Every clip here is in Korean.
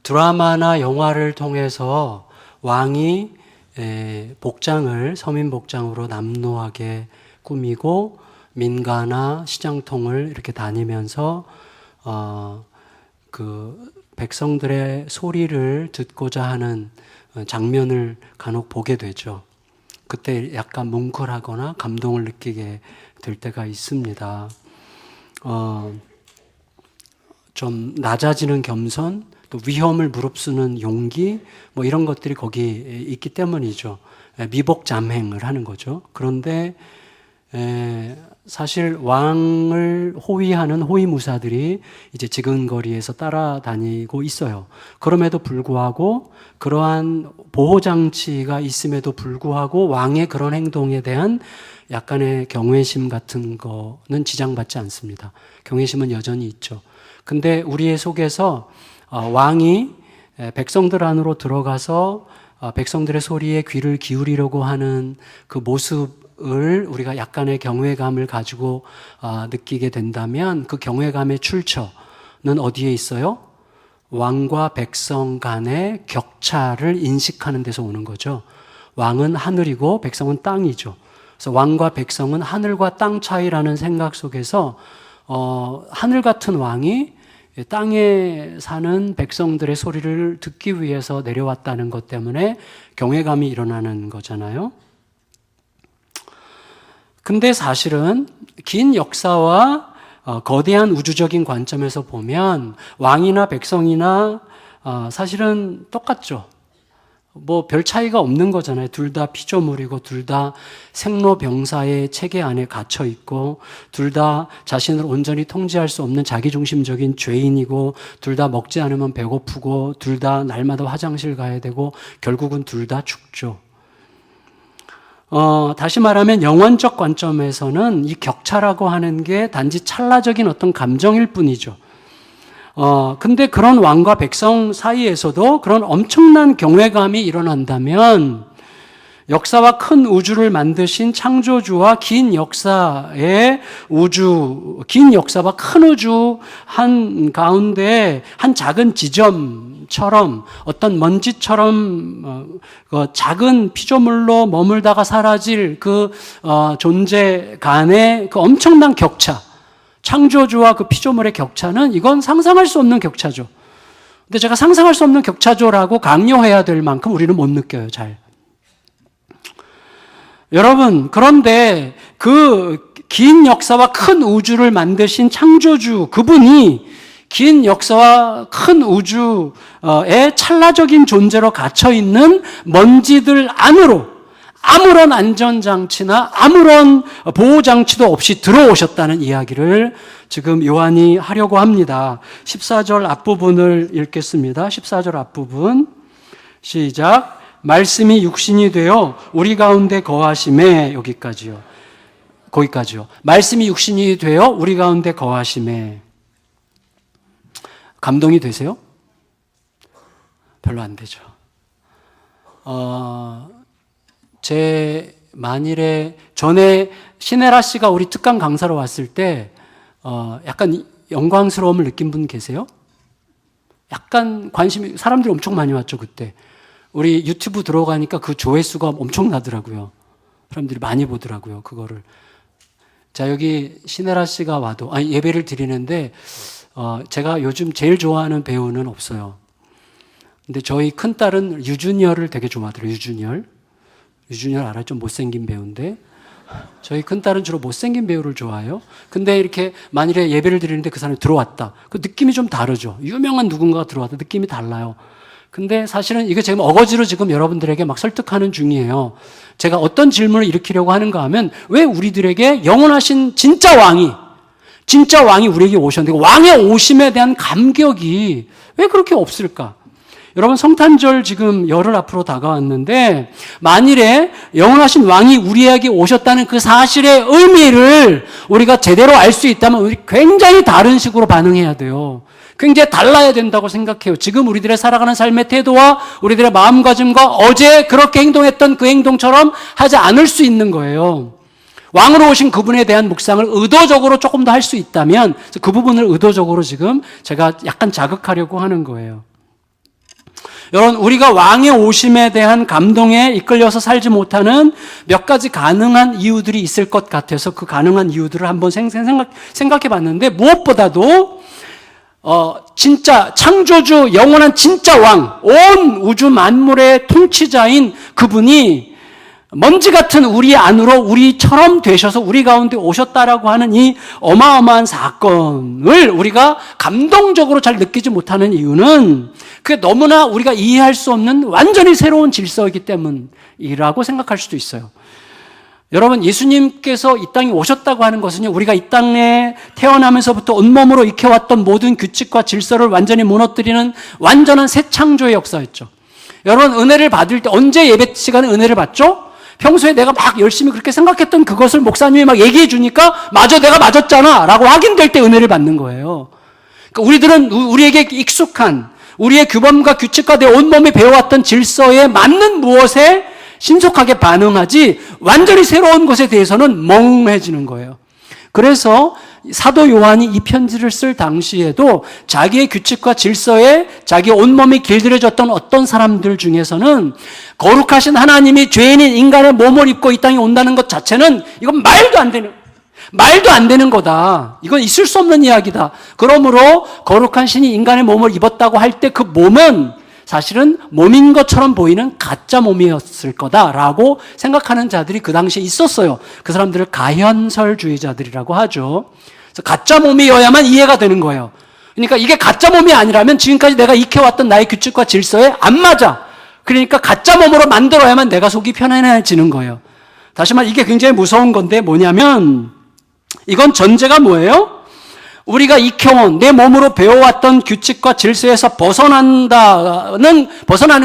드라마나 영화를 통해서 왕이 복장을 서민 복장으로 남루하게 꾸미고 민가나 시장통을 이렇게 다니면서 그 백성들의 소리를 듣고자 하는 장면을 간혹 보게 되죠. 그때 약간 뭉클하거나 감동을 느끼게 될 때가 있습니다. 좀 낮아지는 겸손, 또 위험을 무릅쓰는 용기, 뭐 이런 것들이 거기 있기 때문이죠. 미복잠행을 하는 거죠. 그런데 사실 왕을 호위하는 호위무사들이 이제 지근거리에서 따라다니고 있어요. 그럼에도 불구하고 그러한 보호장치가 있음에도 불구하고 왕의 그런 행동에 대한 약간의 경외심 같은 거는 지장받지 않습니다. 경외심은 여전히 있죠. 근데 우리의 속에서 왕이 백성들 안으로 들어가서 백성들의 소리에 귀를 기울이려고 하는 그 모습을 우리가 약간의 경외감을 가지고 느끼게 된다면 그 경외감의 출처는 어디에 있어요? 왕과 백성 간의 격차를 인식하는 데서 오는 거죠. 왕은 하늘이고 백성은 땅이죠. 그래서 왕과 백성은 하늘과 땅 차이라는 생각 속에서 하늘 같은 왕이 땅에 사는 백성들의 소리를 듣기 위해서 내려왔다는 것 때문에 경외감이 일어나는 거잖아요. 근데 사실은 긴 역사와 거대한 우주적인 관점에서 보면 왕이나 백성이나 사실은 똑같죠. 뭐 별 차이가 없는 거잖아요. 둘 다 피조물이고 둘 다 생로병사의 체계 안에 갇혀 있고 둘 다 자신을 온전히 통제할 수 없는 자기중심적인 죄인이고 둘 다 먹지 않으면 배고프고 둘 다 날마다 화장실 가야 되고 결국은 둘 다 죽죠. 다시 말하면 영원적 관점에서는 이 격차라고 하는 게 단지 찰나적인 어떤 감정일 뿐이죠. 근데 그런 왕과 백성 사이에서도 그런 엄청난 경외감이 일어난다면 역사와 큰 우주를 만드신 창조주와 긴 역사의 긴 역사와 큰 우주 한 가운데 한 작은 지점처럼 어떤 먼지처럼 작은 피조물로 머물다가 사라질 그 존재 간의 그 엄청난 격차, 창조주와 그 피조물의 격차는 이건 상상할 수 없는 격차죠. 근데 제가 상상할 수 없는 격차죠라고 강요해야 될 만큼 우리는 못 느껴요, 잘. 여러분, 그런데 그 긴 역사와 큰 우주를 만드신 창조주, 그분이 긴 역사와 큰 우주의 찰나적인 존재로 갇혀있는 먼지들 안으로 아무런 안전장치나 아무런 보호장치도 없이 들어오셨다는 이야기를 지금 요한이 하려고 합니다. 14절 앞부분을 읽겠습니다. 14절 앞부분 시작. 말씀이 육신이 되어 우리 가운데 거하심에 여기까지요. 거기까지요. 말씀이 육신이 되어 우리 가운데 거하심에 감동이 되세요? 별로 안 되죠. 만일에 전에 신혜라 씨가 우리 특강 강사로 왔을 때 약간 영광스러움을 느낀 분 계세요? 약간 관심이 사람들이 엄청 많이 왔죠 그때. 우리 유튜브 들어가니까 그 조회수가 엄청 나더라고요. 사람들이 많이 보더라고요 그거를. 자, 여기 신혜라 씨가 와도 예배를 드리는데 제가 요즘 제일 좋아하는 배우는 없어요. 근데 저희 큰딸은 유준열을 되게 좋아하더라고요. 유준열 알아요? 좀 못생긴 배우인데 저희 큰딸은 주로 못생긴 배우를 좋아해요. 근데 이렇게 만일에 예배를 드리는데 그 사람이 들어왔다. 그 느낌이 좀 다르죠. 유명한 누군가가 들어왔다. 느낌이 달라요. 근데 사실은 이거 지금 어거지로 지금 여러분들에게 막 설득하는 중이에요. 제가 어떤 질문을 일으키려고 하는가 하면 왜 우리들에게 영원하신 진짜 왕이 우리에게 오셨는데 왕의 오심에 대한 감격이 왜 그렇게 없을까? 여러분 성탄절 지금 열흘 앞으로 다가왔는데 만일에 영원하신 왕이 우리에게 오셨다는 그 사실의 의미를 우리가 제대로 알 수 있다면 우리 굉장히 다른 식으로 반응해야 돼요. 굉장히 달라야 된다고 생각해요. 지금 우리들의 살아가는 삶의 태도와 우리들의 마음가짐과 어제 그렇게 행동했던 그 행동처럼 하지 않을 수 있는 거예요. 왕으로 오신 그분에 대한 묵상을 의도적으로 조금 더 할 수 있다면 그 부분을 의도적으로 지금 제가 약간 자극하려고 하는 거예요. 여러분, 우리가 왕의 오심에 대한 감동에 이끌려서 살지 못하는 몇 가지 가능한 이유들이 있을 것 같아서 그 가능한 이유들을 한번 생각해 봤는데, 무엇보다도 진짜 창조주, 영원한 진짜 왕, 온 우주 만물의 통치자인 그분이 먼지 같은 우리 안으로 우리처럼 되셔서 우리 가운데 오셨다라고 하는 이 어마어마한 사건을 우리가 감동적으로 잘 느끼지 못하는 이유는 그게 너무나 우리가 이해할 수 없는 완전히 새로운 질서이기 때문이라고 생각할 수도 있어요. 여러분, 예수님께서 이 땅에 오셨다고 하는 것은요, 우리가 이 땅에 태어나면서부터 온몸으로 익혀왔던 모든 규칙과 질서를 완전히 무너뜨리는 완전한 새 창조의 역사였죠. 여러분, 은혜를 받을 때 언제 예배 시간에 은혜를 받죠? 평소에 내가 막 열심히 그렇게 생각했던 그것을 목사님이 막 얘기해 주니까 맞아, 내가 맞았잖아 라고 확인될 때 은혜를 받는 거예요. 그러니까 우리들은 우리에게 익숙한 우리의 규범과 규칙과 내 온몸이 배워왔던 질서에 맞는 무엇에 신속하게 반응하지 완전히 새로운 것에 대해서는 멍해지는 거예요. 그래서 사도 요한이 이 편지를 쓸 당시에도 자기의 규칙과 질서에 자기 온몸이 길들여졌던 어떤 사람들 중에서는 거룩하신 하나님이 죄인인 인간의 몸을 입고 이 땅에 온다는 것 자체는 이건 말도 안 되는 거다. 이건 있을 수 없는 이야기다. 그러므로 거룩한 신이 인간의 몸을 입었다고 할 때 그 몸은 사실은 몸인 것처럼 보이는 가짜 몸이었을 거다라고 생각하는 자들이 그 당시에 있었어요. 그 사람들을 가현설주의자들이라고 하죠. 그래서 가짜 몸이어야만 이해가 되는 거예요. 그러니까 이게 가짜 몸이 아니라면 지금까지 내가 익혀왔던 나의 규칙과 질서에 안 맞아. 그러니까 가짜 몸으로 만들어야만 내가 속이 편안해지는 거예요. 다시 말해 이게 굉장히 무서운 건데 뭐냐면 이건 전제가 뭐예요? 우리가 익혀온 내 몸으로 배워왔던 규칙과 질서에서 벗어나는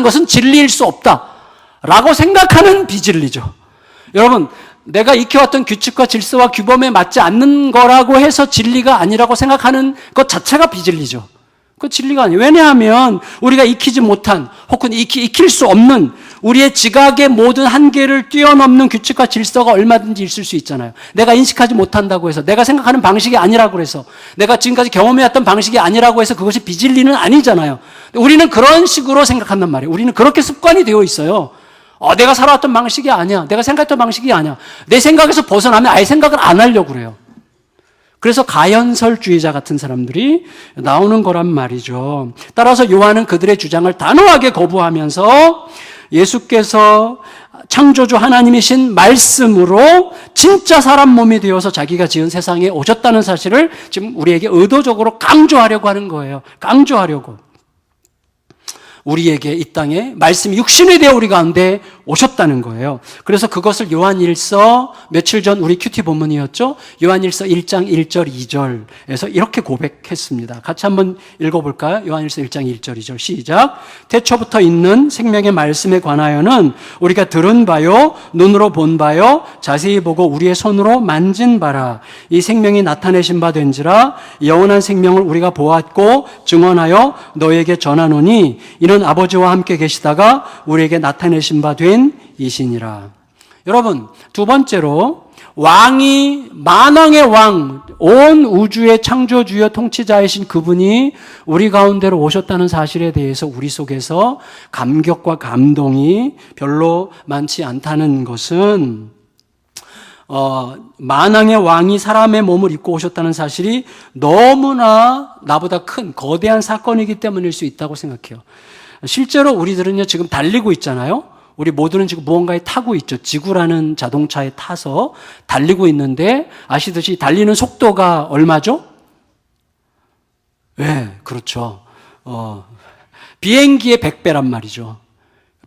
것은 진리일 수 없다라고 생각하는 비진리죠. 여러분, 내가 익혀왔던 규칙과 질서와 규범에 맞지 않는 거라고 해서 진리가 아니라고 생각하는 것 자체가 비진리죠. 그 진리가 아니에요. 왜냐하면 우리가 익히지 못한 혹은 익힐 수 없는 우리의 지각의 모든 한계를 뛰어넘는 규칙과 질서가 얼마든지 있을 수 있잖아요. 내가 인식하지 못한다고 해서, 내가 생각하는 방식이 아니라고 해서, 내가 지금까지 경험해왔던 방식이 아니라고 해서 그것이 비진리는 아니잖아요. 우리는 그런 식으로 생각한단 말이에요. 우리는 그렇게 습관이 되어 있어요. 내가 살아왔던 방식이 아니야. 내가 생각했던 방식이 아니야. 내 생각에서 벗어나면 아예 생각을 안 하려고 그래요. 그래서 가연설주의자 같은 사람들이 나오는 거란 말이죠. 따라서 요한은 그들의 주장을 단호하게 거부하면서 예수께서 창조주 하나님이신 말씀으로 진짜 사람 몸이 되어서 자기가 지은 세상에 오셨다는 사실을 지금 우리에게 의도적으로 강조하려고 하는 거예요. 강조하려고. 우리에게 이 땅에 말씀이 육신이 되어 우리 가운데 오셨다는 거예요. 그래서 그것을 요한일서 며칠 전 우리 큐티 본문이었죠. 요한일서 1장 1절 2절에서 이렇게 고백했습니다. 같이 한번 읽어볼까요? 요한일서 1장 1절 2절 시작. 태초부터 있는 생명의 말씀에 관하여는 우리가 들은 바요 눈으로 본 바요 자세히 보고 우리의 손으로 만진 바라. 이 생명이 나타내신 바 된지라. 영원한 생명을 우리가 보았고 증언하여 너에게 전하노니 이는 아버지와 함께 계시다가 우리에게 나타내신 바 된 이시니라. 여러분, 두 번째로 왕이 만왕의 왕, 온 우주의 창조주여 통치자이신 그분이 우리 가운데로 오셨다는 사실에 대해서 우리 속에서 감격과 감동이 별로 많지 않다는 것은 만왕의 왕이 사람의 몸을 입고 오셨다는 사실이 너무나 나보다 큰 거대한 사건이기 때문일 수 있다고 생각해요. 실제로 우리들은요 지금 달리고 있잖아요. 우리 모두는 지금 무언가에 타고 있죠. 지구라는 자동차에 타서 달리고 있는데 아시듯이 달리는 속도가 얼마죠? 네, 그렇죠. 비행기의 100배란 말이죠.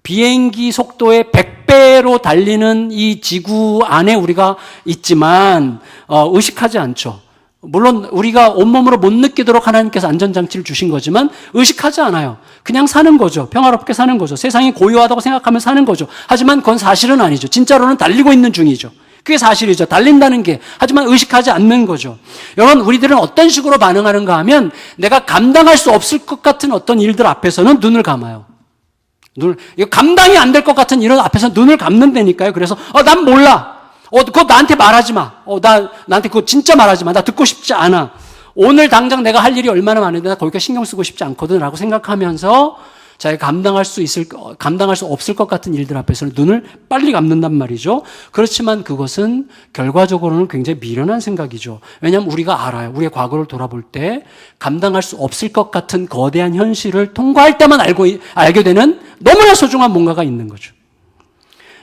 비행기 속도의 100배로 달리는 이 지구 안에 우리가 있지만 의식하지 않죠. 물론 우리가 온몸으로 못 느끼도록 하나님께서 안전장치를 주신 거지만 의식하지 않아요. 그냥 사는 거죠. 평화롭게 사는 거죠. 세상이 고요하다고 생각하면 사는 거죠. 하지만 그건 사실은 아니죠. 진짜로는 달리고 있는 중이죠. 그게 사실이죠. 달린다는 게. 하지만 의식하지 않는 거죠. 여러분, 우리들은 어떤 식으로 반응하는가 하면 내가 감당할 수 없을 것 같은 어떤 일들 앞에서는 눈을 감아요. 감당이 안 될 것 같은 이런 앞에서 눈을 감는다니까요. 그래서 난 몰라. 그거 나한테 말하지 마. 나한테 그거 진짜 말하지 마. 나 듣고 싶지 않아. 오늘 당장 내가 할 일이 얼마나 많은데 나 거기까지 신경 쓰고 싶지 않거든. 라고 생각하면서 자기가 감당할 수 없을 것 같은 일들 앞에서는 눈을 빨리 감는단 말이죠. 그렇지만 그것은 결과적으로는 굉장히 미련한 생각이죠. 왜냐하면 우리가 알아요. 우리의 과거를 돌아볼 때 감당할 수 없을 것 같은 거대한 현실을 통과할 때만 알게 되는 너무나 소중한 뭔가가 있는 거죠.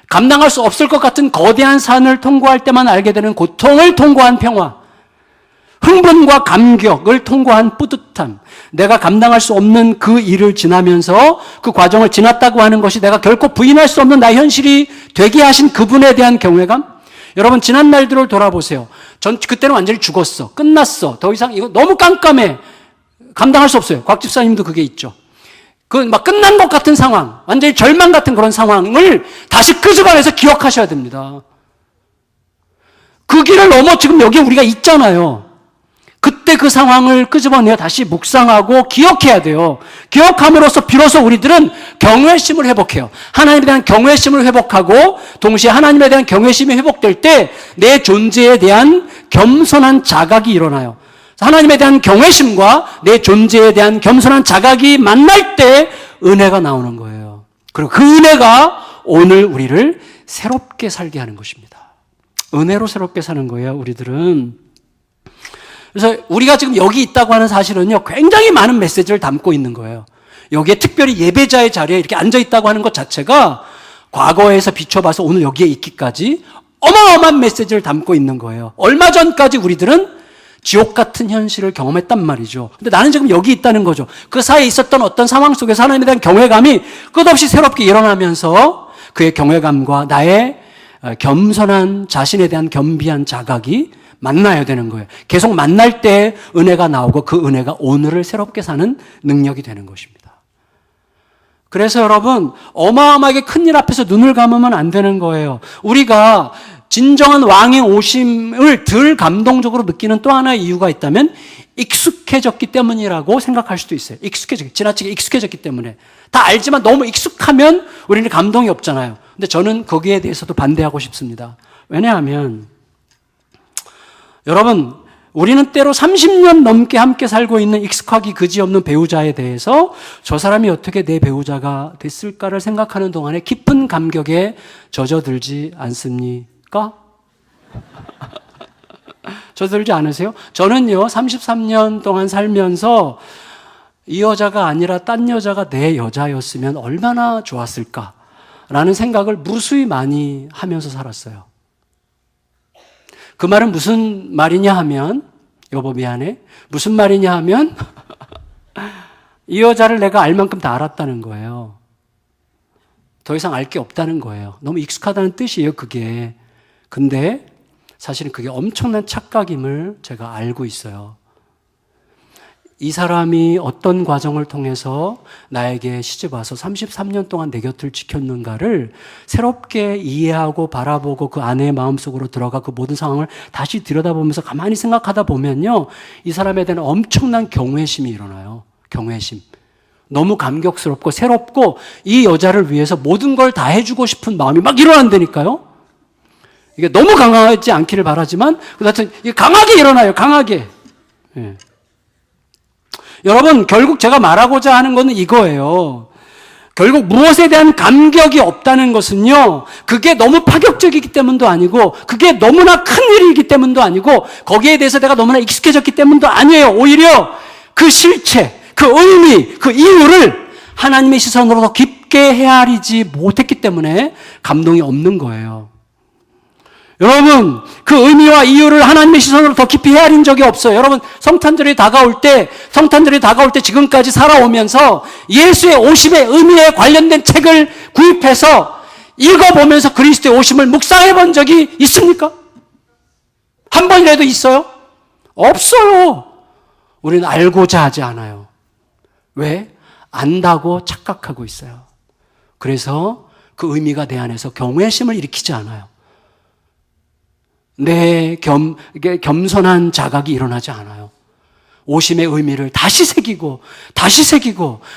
감당할 수 없을 것 같은 거대한 산을 통과할 때만 알게 되는 고통을 통과한 평화, 흥분과 감격을 통과한 뿌듯함, 내가 감당할 수 없는 그 일을 지나면서 그 과정을 지났다고 하는 것이 내가 결코 부인할 수 없는 나의 현실이 되게 하신 그분에 대한 경외감. 여러분 지난 날들을 돌아보세요. 그때는 완전히 죽었어. 끝났어. 더 이상 이거 너무 깜깜해. 감당할 수 없어요. 곽 집사님도 그게 있죠. 막 끝난 것 같은 상황, 완전히 절망 같은 그런 상황을 다시 끄집어내서 기억하셔야 됩니다. 그 길을 넘어 지금 여기 우리가 있잖아요. 그때 그 상황을 끄집어내어 다시 묵상하고 기억해야 돼요. 기억함으로써 비로소 우리들은 경외심을 회복해요. 하나님에 대한 경외심을 회복하고 동시에 하나님에 대한 경외심이 회복될 때 내 존재에 대한 겸손한 자각이 일어나요. 하나님에 대한 경외심과 내 존재에 대한 겸손한 자각이 만날 때 은혜가 나오는 거예요. 그리고 그 은혜가 오늘 우리를 새롭게 살게 하는 것입니다. 은혜로 새롭게 사는 거예요, 우리들은. 그래서 우리가 지금 여기 있다고 하는 사실은요, 굉장히 많은 메시지를 담고 있는 거예요. 여기에 특별히 예배자의 자리에 이렇게 앉아 있다고 하는 것 자체가 과거에서 비춰봐서 오늘 여기에 있기까지 어마어마한 메시지를 담고 있는 거예요. 얼마 전까지 우리들은 지옥 같은 현실을 경험했단 말이죠. 근데 나는 지금 여기 있다는 거죠. 그 사이에 있었던 어떤 상황 속에서 하나님에 대한 경외감이 끝없이 새롭게 일어나면서 그의 경외감과 나의 겸손한 자신에 대한 겸비한 자각이 만나야 되는 거예요. 계속 만날 때 은혜가 나오고 그 은혜가 오늘을 새롭게 사는 능력이 되는 것입니다. 그래서 여러분, 어마어마하게 큰일 앞에서 눈을 감으면 안 되는 거예요. 우리가 진정한 왕의 오심을 덜 감동적으로 느끼는 또 하나의 이유가 있다면 익숙해졌기 때문이라고 생각할 수도 있어요. 지나치게 익숙해졌기 때문에. 다 알지만 너무 익숙하면 우리는 감동이 없잖아요. 근데 저는 거기에 대해서도 반대하고 싶습니다. 왜냐하면 여러분, 우리는 때로 30년 넘게 함께 살고 있는 익숙하기 그지없는 배우자에 대해서 저 사람이 어떻게 내 배우자가 됐을까를 생각하는 동안에 깊은 감격에 젖어들지 않습니까? 젖어들지 않으세요? 저는요, 33년 동안 살면서 이 여자가 아니라 딴 여자가 내 여자였으면 얼마나 좋았을까라는 생각을 무수히 많이 하면서 살았어요. 그 말은 무슨 말이냐 하면, 여보 미안해. 무슨 말이냐 하면 이 여자를 내가 알 만큼 다 알았다는 거예요. 더 이상 알 게 없다는 거예요. 너무 익숙하다는 뜻이에요, 그게. 근데 사실은 그게 엄청난 착각임을 제가 알고 있어요. 이 사람이 어떤 과정을 통해서 나에게 시집와서 33년 동안 내 곁을 지켰는가를 새롭게 이해하고 바라보고 그 아내의 마음속으로 들어가 그 모든 상황을 다시 들여다보면서 가만히 생각하다 보면요, 이 사람에 대한 엄청난 경외심이 일어나요. 경외심. 너무 감격스럽고 새롭고 이 여자를 위해서 모든 걸 다 해주고 싶은 마음이 막 일어난다니까요. 이게 너무 강하지 않기를 바라지만 하여튼 이게 강하게 일어나요. 강하게. 예. 여러분, 결국 제가 말하고자 하는 것은 이거예요. 결국 무엇에 대한 감격이 없다는 것은요, 그게 너무 파격적이기 때문도 아니고, 그게 너무나 큰 일이기 때문도 아니고, 거기에 대해서 내가 너무나 익숙해졌기 때문도 아니에요. 오히려 그 실체, 그 의미, 그 이유를 하나님의 시선으로 더 깊게 헤아리지 못했기 때문에 감동이 없는 거예요. 여러분, 그 의미와 이유를 하나님의 시선으로 더 깊이 헤아린 적이 없어요. 여러분, 성탄절이 다가올 때 지금까지 살아오면서 예수의 오심의 의미에 관련된 책을 구입해서 읽어보면서 그리스도의 오심을 묵상해 본 적이 있습니까? 한 번이라도 있어요? 없어요. 우리는 알고자 하지 않아요. 왜? 안다고 착각하고 있어요. 그래서 그 의미가 내 안에서 경외심을 일으키지 않아요. 내 겸손한 자각이 일어나지 않아요. 오심의 의미를 다시 새기고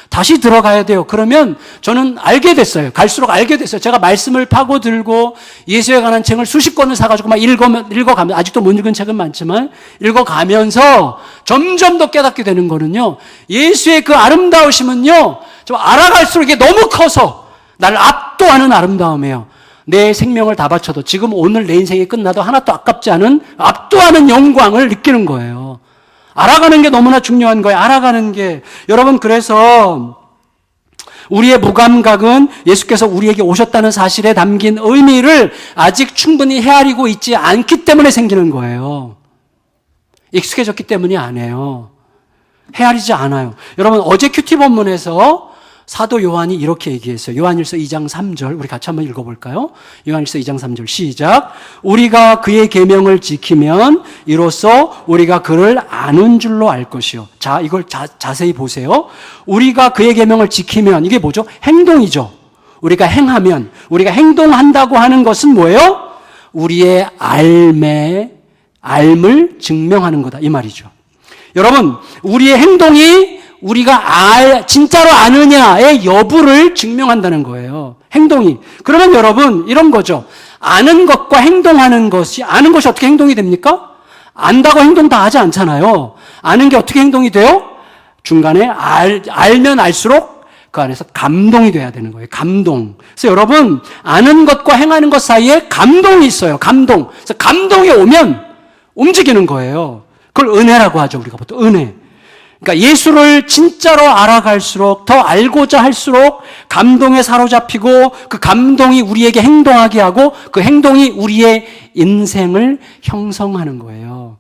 다시 들어가야 돼요. 그러면 저는 알게 됐어요. 갈수록 알게 됐어요. 제가 말씀을 파고들고 예수에 관한 책을 수십 권을 사가지고 막 읽어가면, 아직도 못 읽은 책은 많지만 읽어가면서 점점 더 깨닫게 되는 거는요, 예수의 그 아름다우심은요, 좀 알아갈수록 이게 너무 커서 나를 압도하는 아름다움이에요. 내 생명을 다 바쳐도, 지금 오늘 내 인생이 끝나도 하나도 아깝지 않은 압도하는 영광을 느끼는 거예요. 알아가는 게 너무나 중요한 거예요. 알아가는 게. 여러분, 그래서 우리의 무감각은 예수께서 우리에게 오셨다는 사실에 담긴 의미를 아직 충분히 헤아리고 있지 않기 때문에 생기는 거예요. 익숙해졌기 때문이 아니에요. 헤아리지 않아요. 여러분, 어제 큐티 본문에서 사도 요한이 이렇게 얘기했어요. 요한일서 2장 3절, 우리 같이 한번 읽어볼까요? 요한일서 2장 3절 시작. 우리가 그의 계명을 지키면 이로써 우리가 그를 아는 줄로 알 것이요. 자, 이걸 자세히 보세요. 우리가 그의 계명을 지키면, 이게 뭐죠? 행동이죠. 우리가 행하면, 우리가 행동한다고 하는 것은 뭐예요? 우리의 알을 증명하는 거다, 이 말이죠. 여러분, 우리의 행동이 우리가 진짜로 아느냐의 여부를 증명한다는 거예요. 행동이. 그러면 여러분, 이런 거죠. 아는 것과 행동하는 것이, 아는 것이 어떻게 행동이 됩니까? 안다고 행동 다 하지 않잖아요. 아는 게 어떻게 행동이 돼요? 중간에 알면 알수록 그 안에서 감동이 돼야 되는 거예요. 감동. 그래서 여러분, 아는 것과 행하는 것 사이에 감동이 있어요. 감동. 그래서 감동이 오면 움직이는 거예요. 그걸 은혜라고 하죠. 우리가 보통 은혜. 그러니까 예수를 진짜로 알아갈수록, 더 알고자 할수록 감동에 사로잡히고, 그 감동이 우리에게 행동하게 하고, 그 행동이 우리의 인생을 형성하는 거예요.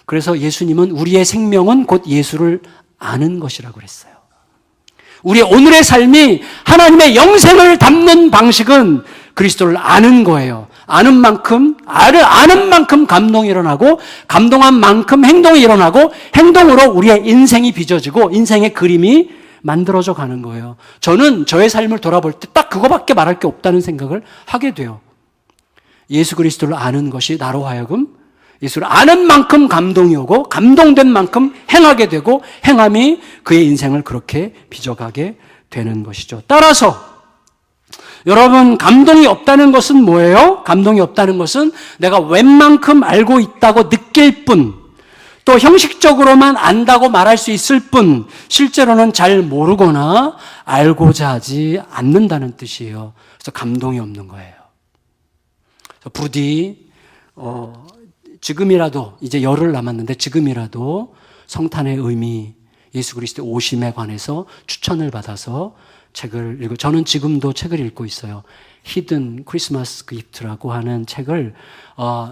그래서 예수님은 우리의 생명은 곧 예수를 아는 것이라고 그랬어요. 우리의 오늘의 삶이 하나님의 영생을 담는 방식은 그리스도를 아는 거예요. 아는 만큼 감동이 일어나고, 감동한 만큼 행동이 일어나고, 행동으로 우리의 인생이 빚어지고 인생의 그림이 만들어져 가는 거예요. 저는 저의 삶을 돌아볼 때 딱 그거밖에 말할 게 없다는 생각을 하게 돼요. 예수 그리스도를 아는 것이 나로 하여금 예수를 아는 만큼 감동이 오고, 감동된 만큼 행하게 되고, 행함이 그의 인생을 그렇게 빚어가게 되는 것이죠. 따라서 여러분, 감동이 없다는 것은 뭐예요? 감동이 없다는 것은 내가 웬만큼 알고 있다고 느낄 뿐, 또 형식적으로만 안다고 말할 수 있을 뿐, 실제로는 잘 모르거나 알고자 하지 않는다는 뜻이에요. 그래서 감동이 없는 거예요. 부디 지금이라도, 이제 열흘 남았는데 지금이라도 성탄의 의미, 예수 그리스도의 오심에 관해서 추천을 받아서 책을 읽고, 저는 지금도 책을 읽고 있어요. 히든 크리스마스 기프트라고 하는 책을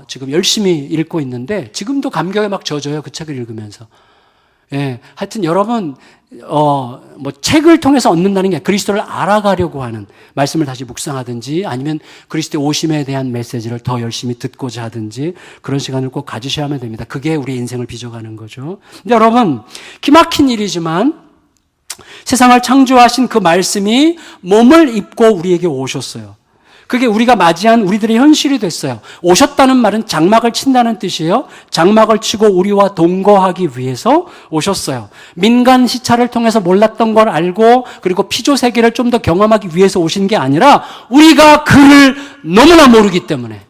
지금 열심히 읽고 있는데, 지금도 감격에 막 젖어요. 그 책을 읽으면서. 예, 하여튼 여러분, 책을 통해서 얻는다는 게 그리스도를 알아가려고 하는, 말씀을 다시 묵상하든지 아니면 그리스도의 오심에 대한 메시지를 더 열심히 듣고자 하든지 그런 시간을 꼭 가지셔야만 됩니다. 그게 우리 인생을 빚어가는 거죠. 근데 여러분, 기막힌 일이지만 세상을 창조하신 그 말씀이 몸을 입고 우리에게 오셨어요. 그게 우리가 맞이한 우리들의 현실이 됐어요. 오셨다는 말은 장막을 친다는 뜻이에요. 장막을 치고 우리와 동거하기 위해서 오셨어요. 민간 시차를 통해서 몰랐던 걸 알고, 그리고 피조 세계를 좀 더 경험하기 위해서 오신 게 아니라, 우리가 그를 너무나 모르기 때문에,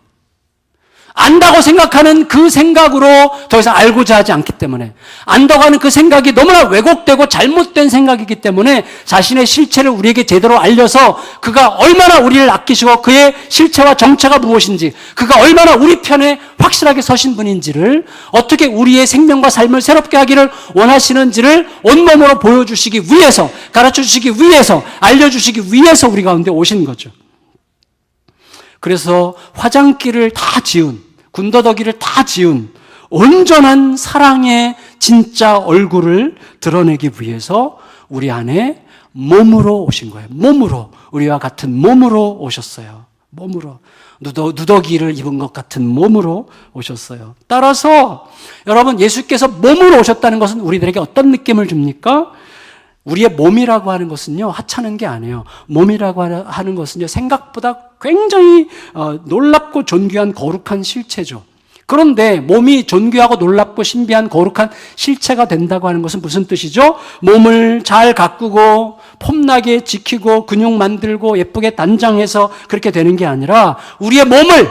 안다고 생각하는 그 생각으로 더 이상 알고자 하지 않기 때문에, 안다고 하는 그 생각이 너무나 왜곡되고 잘못된 생각이기 때문에 자신의 실체를 우리에게 제대로 알려서 그가 얼마나 우리를 아끼시고 그의 실체와 정체가 무엇인지, 그가 얼마나 우리 편에 확실하게 서신 분인지를, 어떻게 우리의 생명과 삶을 새롭게 하기를 원하시는지를 온몸으로 보여주시기 위해서, 가르쳐주시기 위해서, 알려주시기 위해서 우리 가운데 오신 거죠. 그래서 화장기를 다 지운, 군더더기를 다 지운 온전한 사랑의 진짜 얼굴을 드러내기 위해서 우리 안에 몸으로 오신 거예요. 몸으로, 우리와 같은 몸으로 오셨어요. 몸으로, 누더기를 입은 것 같은 몸으로 오셨어요. 따라서 여러분, 예수께서 몸으로 오셨다는 것은 우리들에게 어떤 느낌을 줍니까? 우리의 몸이라고 하는 것은요, 하찮은 게 아니에요. 몸이라고 하는 것은요, 생각보다 굉장히 놀랍고 존귀한 거룩한 실체죠. 그런데 몸이 존귀하고 놀랍고 신비한 거룩한 실체가 된다고 하는 것은 무슨 뜻이죠? 몸을 잘 가꾸고 폼나게 지키고 근육 만들고 예쁘게 단장해서 그렇게 되는 게 아니라 우리의 몸을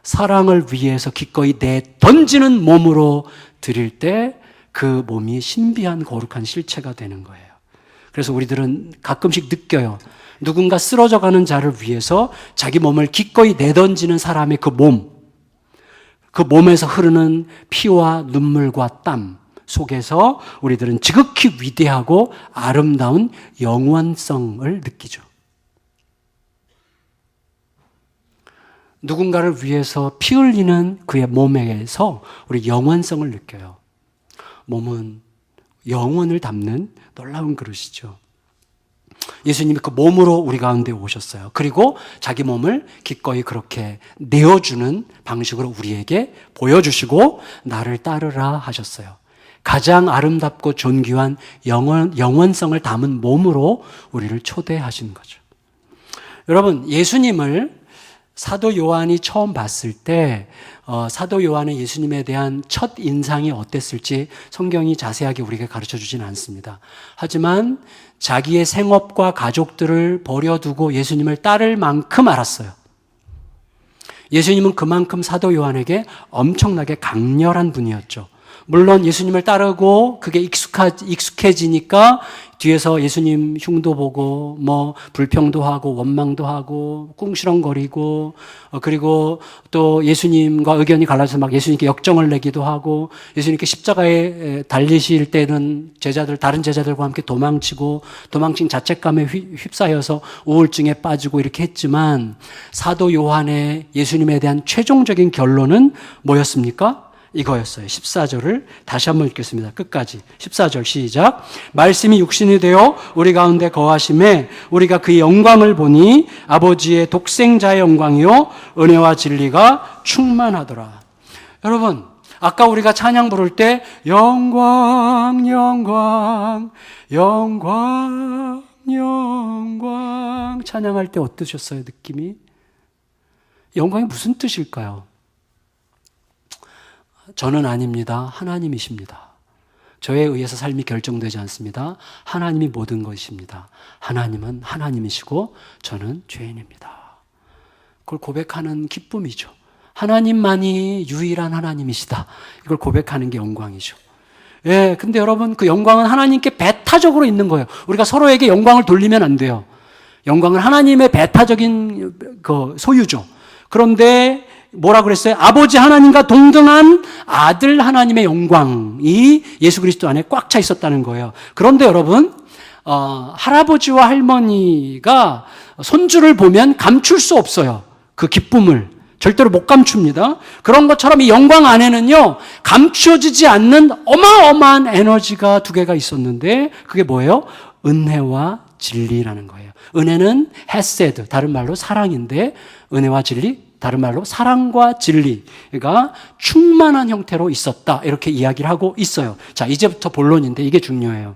사랑을 위해서 기꺼이 내던지는 몸으로 드릴 때 그 몸이 신비한 거룩한 실체가 되는 거예요. 그래서 우리들은 가끔씩 느껴요. 누군가 쓰러져가는 자를 위해서 자기 몸을 기꺼이 내던지는 사람의 그 몸, 그 몸에서 흐르는 피와 눈물과 땀 속에서 우리들은 지극히 위대하고 아름다운 영원성을 느끼죠. 누군가를 위해서 피 흘리는 그의 몸에서 우리 영원성을 느껴요. 몸은 영원을 담는 놀라운 그릇이죠. 예수님이 그 몸으로 우리 가운데 오셨어요. 그리고 자기 몸을 기꺼이 그렇게 내어주는 방식으로 우리에게 보여주시고 나를 따르라 하셨어요. 가장 아름답고 존귀한 영원성을 담은 몸으로 우리를 초대하신 거죠. 여러분, 예수님을 사도 요한이 처음 봤을 때 사도 요한은 예수님에 대한 첫 인상이 어땠을지 성경이 자세하게 우리에게 가르쳐주진 않습니다. 하지만 자기의 생업과 가족들을 버려두고 예수님을 따를 만큼 알았어요. 예수님은 그만큼 사도 요한에게 엄청나게 강렬한 분이었죠. 물론 예수님을 따르고 그게 익숙해지니까 뒤에서 예수님 흉도 보고 뭐 불평도 하고 원망도 하고 꿍시렁거리고 그리고 또 예수님과 의견이 갈라져서 막 예수님께 역정을 내기도 하고 예수님께 십자가에 달리실 때는 다른 제자들과 함께 도망친 자책감에 휩싸여서 우울증에 빠지고 이렇게 했지만 사도 요한의 예수님에 대한 최종적인 결론은 뭐였습니까? 이거였어요. 14절을 다시 한번 읽겠습니다. 끝까지. 14절 시작. 말씀이 육신이 되어 우리 가운데 거하심에 우리가 그의 영광을 보니 아버지의 독생자의 영광이요 은혜와 진리가 충만하더라. 여러분, 아까 우리가 찬양 부를 때 영광 영광 영광 영광 찬양할 때 어떠셨어요? 느낌이? 영광이 무슨 뜻일까요? 저는 아닙니다. 하나님이십니다. 저에 의해서 삶이 결정되지 않습니다. 하나님이 모든 것입니다. 하나님은 하나님이시고 저는 죄인입니다. 그걸 고백하는 기쁨이죠. 하나님만이 유일한 하나님이시다. 이걸 고백하는 게 영광이죠. 예, 근데 여러분 그 영광은 하나님께 배타적으로 있는 거예요. 우리가 서로에게 영광을 돌리면 안 돼요. 영광은 하나님의 배타적인 그 소유죠. 그런데 뭐라 그랬어요? 아버지 하나님과 동등한 아들 하나님의 영광이 예수 그리스도 안에 꽉 차 있었다는 거예요. 그런데 여러분, 할아버지와 할머니가 손주를 보면 감출 수 없어요. 그 기쁨을. 절대로 못 감춥니다. 그런 것처럼 이 영광 안에는요, 감추어지지 않는 어마어마한 에너지가 두 개가 있었는데, 그게 뭐예요? 은혜와 진리라는 거예요. 은혜는 헤세드, 다른 말로 사랑인데, 은혜와 진리, 다른 말로 사랑과 진리가 충만한 형태로 있었다. 이렇게 이야기를 하고 있어요. 자, 이제부터 본론인데 이게 중요해요.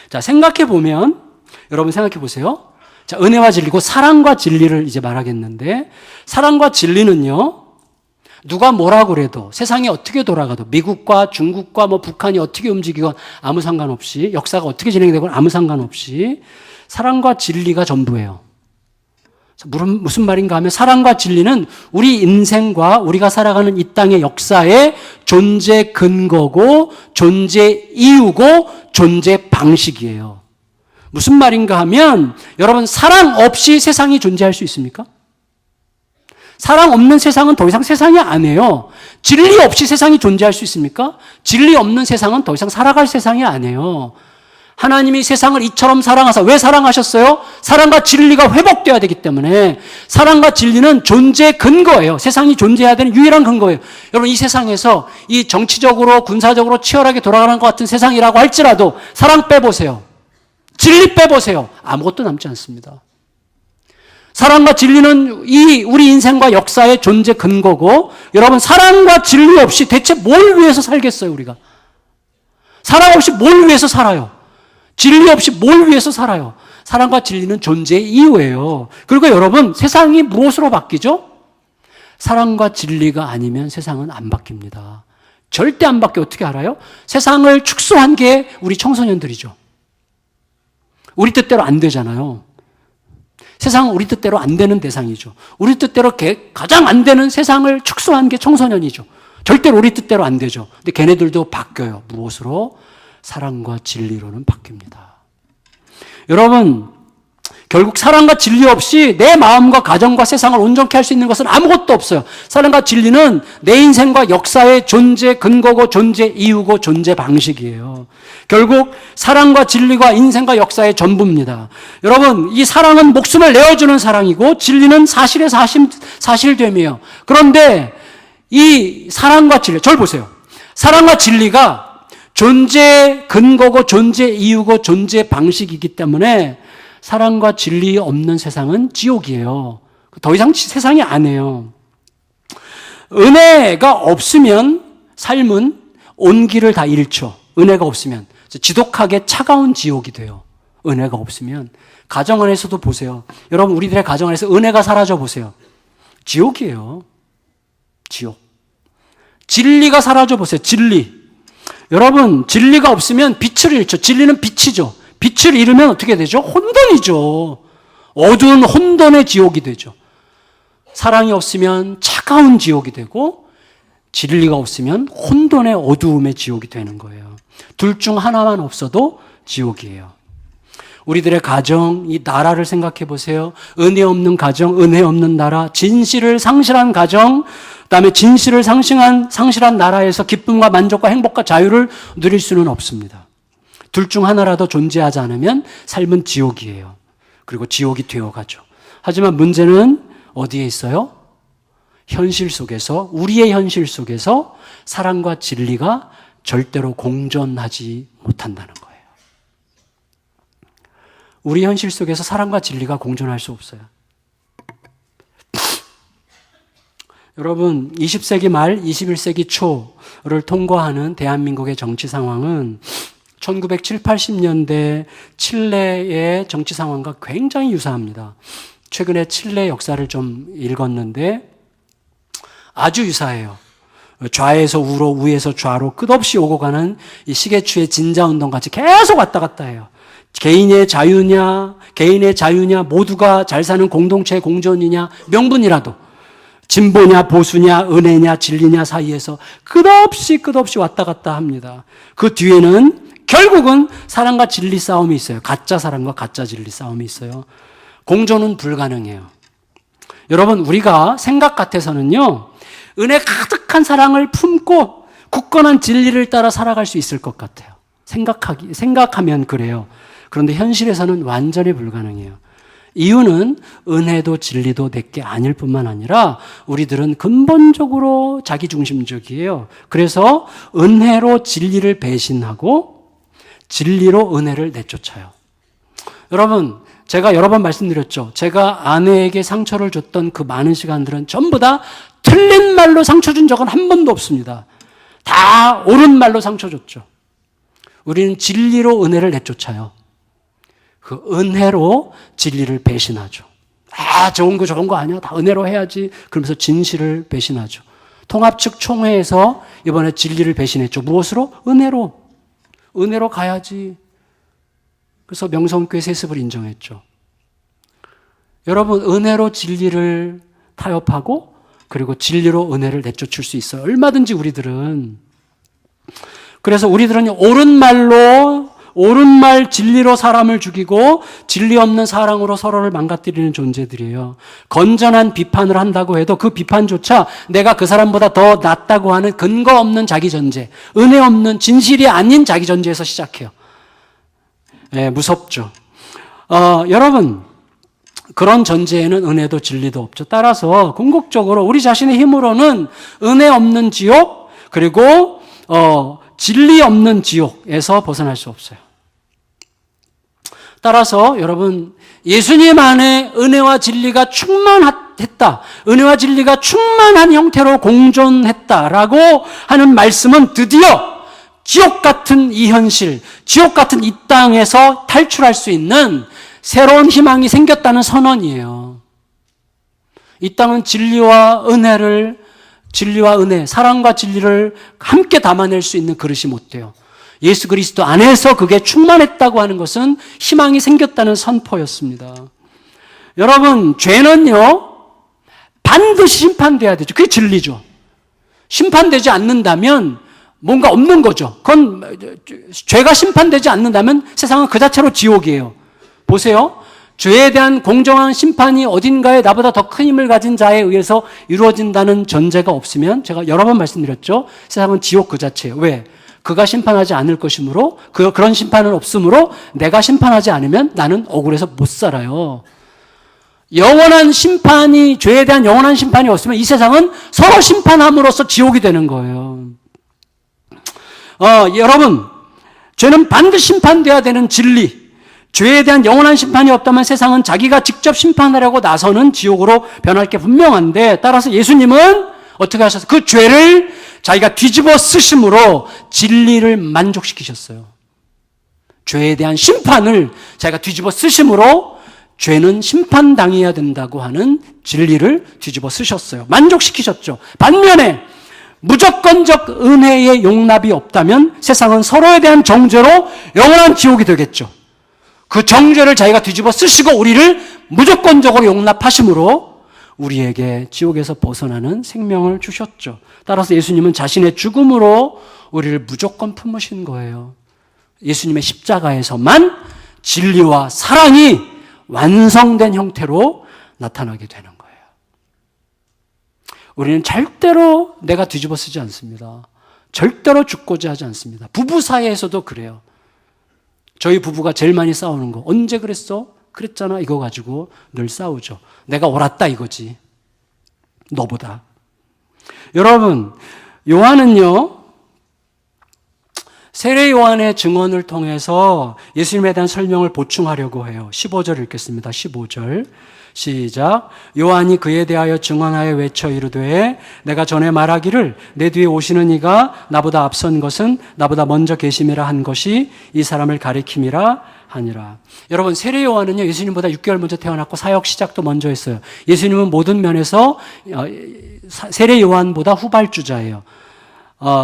자, 여러분 생각해 보세요. 자, 은혜와 진리고 사랑과 진리를 이제 말하겠는데, 사랑과 진리는요, 누가 뭐라고 그래도, 세상이 어떻게 돌아가도, 미국과 중국과 뭐 북한이 어떻게 움직이건 아무 상관없이, 역사가 어떻게 진행되건 아무 상관없이, 사랑과 진리가 전부예요. 무슨 말인가 하면 사랑과 진리는 우리 인생과 우리가 살아가는 이 땅의 역사의 존재 근거고 존재 이유고 존재 방식이에요. 무슨 말인가 하면 여러분 사랑 없이 세상이 존재할 수 있습니까? 사랑 없는 세상은 더 이상 세상이 아니에요. 진리 없이 세상이 존재할 수 있습니까? 진리 없는 세상은 더 이상 살아갈 세상이 아니에요. 하나님이 세상을 이처럼 사랑하사 왜 사랑하셨어요? 사랑과 진리가 회복되어야 되기 때문에 사랑과 진리는 존재 근거예요. 세상이 존재해야 되는 유일한 근거예요. 여러분 이 세상에서 이 정치적으로 군사적으로 치열하게 돌아가는 것 같은 세상이라고 할지라도 사랑 빼보세요. 진리 빼보세요. 아무것도 남지 않습니다. 사랑과 진리는 우리 인생과 역사의 존재 근거고 여러분 사랑과 진리 없이 대체 뭘 위해서 살겠어요 우리가? 사랑 없이 뭘 위해서 살아요? 진리 없이 뭘 위해서 살아요? 사랑과 진리는 존재의 이유예요. 그리고 여러분, 세상이 무엇으로 바뀌죠? 사랑과 진리가 아니면 세상은 안 바뀝니다. 절대 안 바뀌어. 어떻게 알아요? 세상을 축소한 게 우리 청소년들이죠. 우리 뜻대로 안 되잖아요. 세상은 우리 뜻대로 안 되는 대상이죠. 우리 뜻대로 가장 안 되는 세상을 축소한 게 청소년이죠. 절대로 우리 뜻대로 안 되죠. 근데 걔네들도 바뀌어요. 무엇으로? 사랑과 진리로는 바뀝니다. 여러분, 결국 사랑과 진리 없이 내 마음과 가정과 세상을 온전케 할 수 있는 것은 아무것도 없어요. 사랑과 진리는 내 인생과 역사의 존재 근거고 존재 이유고 존재 방식이에요. 결국 사랑과 진리가 인생과 역사의 전부입니다. 여러분, 이 사랑은 목숨을 내어주는 사랑이고 진리는 사실의 사실됨이에요. 그런데 이 사랑과 진리, 저를 보세요. 사랑과 진리가 존재 근거고 존재 이유고 존재 방식이기 때문에 사랑과 진리 없는 세상은 지옥이에요. 더 이상 세상이 아니에요. 은혜가 없으면 삶은 온 길을 다 잃죠. 은혜가 없으면 지독하게 차가운 지옥이 돼요. 은혜가 없으면. 가정 안에서도 보세요. 여러분, 우리들의 가정 안에서 은혜가 사라져 보세요. 지옥이에요. 지옥. 진리가 사라져 보세요. 진리. 여러분, 진리가 없으면 빛을 잃죠. 진리는 빛이죠. 빛을 잃으면 어떻게 되죠? 혼돈이죠. 어두운 혼돈의 지옥이 되죠. 사랑이 없으면 차가운 지옥이 되고 진리가 없으면 혼돈의 어두움의 지옥이 되는 거예요. 둘 중 하나만 없어도 지옥이에요. 우리들의 가정, 이 나라를 생각해 보세요. 은혜 없는 가정, 은혜 없는 나라, 진실을 상실한 가정, 그다음에 진실을 상실한 나라에서 기쁨과 만족과 행복과 자유를 누릴 수는 없습니다. 둘 중 하나라도 존재하지 않으면 삶은 지옥이에요. 그리고 지옥이 되어가죠. 하지만 문제는 어디에 있어요? 현실 속에서, 우리의 현실 속에서 사랑과 진리가 절대로 공존하지 못한다는 거예요. 우리 현실 속에서 사랑과 진리가 공존할 수 없어요. 여러분, 20세기 말 21세기 초를 통과하는 대한민국의 정치 상황은 1970, 80년대 칠레의 정치 상황과 굉장히 유사합니다. 최근에 칠레 역사를 좀 읽었는데 아주 유사해요. 좌에서 우로, 우에서 좌로 끝없이 오고 가는 이 시계추의 진자운동 같이 계속 왔다 갔다 해요. 개인의 자유냐, 모두가 잘 사는 공동체의 공존이냐, 명분이라도 진보냐, 보수냐, 은혜냐, 진리냐 사이에서 끝없이 왔다 갔다 합니다. 그 뒤에는 결국은 사랑과 진리 싸움이 있어요. 가짜 사랑과 가짜 진리 싸움이 있어요. 공존은 불가능해요. 여러분, 우리가 생각 같아서는요, 은혜 가득한 사랑을 품고 굳건한 진리를 따라 살아갈 수 있을 것 같아요. 생각하면 그래요. 그런데 현실에서는 완전히 불가능해요. 이유는 은혜도 진리도 내게 아닐 뿐만 아니라 우리들은 근본적으로 자기중심적이에요. 그래서 은혜로 진리를 배신하고 진리로 은혜를 내쫓아요. 여러분, 제가 여러 번 말씀드렸죠. 제가 아내에게 상처를 줬던 그 많은 시간들은 전부 다 틀린 말로 상처 준 적은 한 번도 없습니다. 다 옳은 말로 상처 줬죠. 우리는 진리로 은혜를 내쫓아요. 그 은혜로 진리를 배신하죠. 좋은 거 아니야. 다 은혜로 해야지. 그러면서 진실을 배신하죠. 통합측 총회에서 이번에 진리를 배신했죠. 무엇으로? 은혜로 가야지. 그래서 명성교회 세습을 인정했죠. 여러분, 은혜로 진리를 타협하고 그리고 진리로 은혜를 내쫓을 수 있어요. 얼마든지 우리들은. 그래서 우리들은 옳은 말 진리로 사람을 죽이고 진리 없는 사랑으로 서로를 망가뜨리는 존재들이에요. 건전한 비판을 한다고 해도 그 비판조차 내가 그 사람보다 더 낫다고 하는 근거 없는 자기전제, 은혜 없는 진실이 아닌 자기전제에서 시작해요. 무섭죠. 여러분, 그런 전제에는 은혜도 진리도 없죠. 따라서 궁극적으로 우리 자신의 힘으로는 은혜 없는 지옥, 그리고 진리 없는 지옥에서 벗어날 수 없어요. 따라서 여러분, 예수님 안에 은혜와 진리가 충만했다, 은혜와 진리가 충만한 형태로 공존했다라고 하는 말씀은 드디어 지옥 같은 이 현실, 지옥 같은 이 땅에서 탈출할 수 있는 새로운 희망이 생겼다는 선언이에요. 이 땅은 진리와 은혜, 사랑과 진리를 함께 담아낼 수 있는 그릇이 못 돼요. 예수 그리스도 안에서 그게 충만했다고 하는 것은 희망이 생겼다는 선포였습니다. 여러분, 죄는요, 반드시 심판돼야 되죠. 그게 진리죠. 심판되지 않는다면 뭔가 없는 거죠. 그건 죄가 심판되지 않는다면 세상은 그 자체로 지옥이에요. 보세요. 죄에 대한 공정한 심판이 어딘가에 나보다 더 큰 힘을 가진 자에 의해서 이루어진다는 전제가 없으면, 제가 여러 번 말씀드렸죠. 세상은 지옥 그 자체예요. 왜? 그가 심판하지 않을 것이므로, 그런 심판은 없으므로 내가 심판하지 않으면 나는 억울해서 못 살아요. 영원한 심판이, 죄에 대한 영원한 심판이 없으면 이 세상은 서로 심판함으로써 지옥이 되는 거예요. 여러분, 죄는 반드시 심판돼야 되는 진리, 죄에 대한 영원한 심판이 없다면 세상은 자기가 직접 심판하려고 나서는 지옥으로 변할 게 분명한데, 따라서 예수님은 어떻게 하셨어요? 그 죄를 자기가 뒤집어 쓰심으로 진리를 만족시키셨어요. 죄에 대한 심판을 자기가 뒤집어 쓰심으로 죄는 심판당해야 된다고 하는 진리를 뒤집어 쓰셨어요. 만족시키셨죠. 반면에 무조건적 은혜의 용납이 없다면 세상은 서로에 대한 정죄로 영원한 지옥이 되겠죠. 그 정죄를 자기가 뒤집어 쓰시고 우리를 무조건적으로 용납하심으로 우리에게 지옥에서 벗어나는 생명을 주셨죠. 따라서 예수님은 자신의 죽음으로 우리를 무조건 품으신 거예요. 예수님의 십자가에서만 진리와 사랑이 완성된 형태로 나타나게 되는 거예요. 우리는 절대로 내가 뒤집어 쓰지 않습니다. 절대로 죽고자 하지 않습니다. 부부 사이에서도 그래요. 저희 부부가 제일 많이 싸우는 거, 언제 그랬어? 그랬잖아. 이거 가지고 늘 싸우죠. 내가 옳았다 이거지. 너보다. 여러분, 요한은요, 세례 요한의 증언을 통해서 예수님에 대한 설명을 보충하려고 해요. 15절 읽겠습니다. 15절. 시작. 요한이 그에 대하여 증언하여 외쳐 이르되 내가 전에 말하기를 내 뒤에 오시는 이가 나보다 앞선 것은 나보다 먼저 계심이라 한 것이 이 사람을 가리킴이라 하니라. 여러분, 세례 요한은요, 예수님보다 6개월 먼저 태어났고 사역 시작도 먼저 했어요. 예수님은 모든 면에서 세례 요한보다 후발주자예요.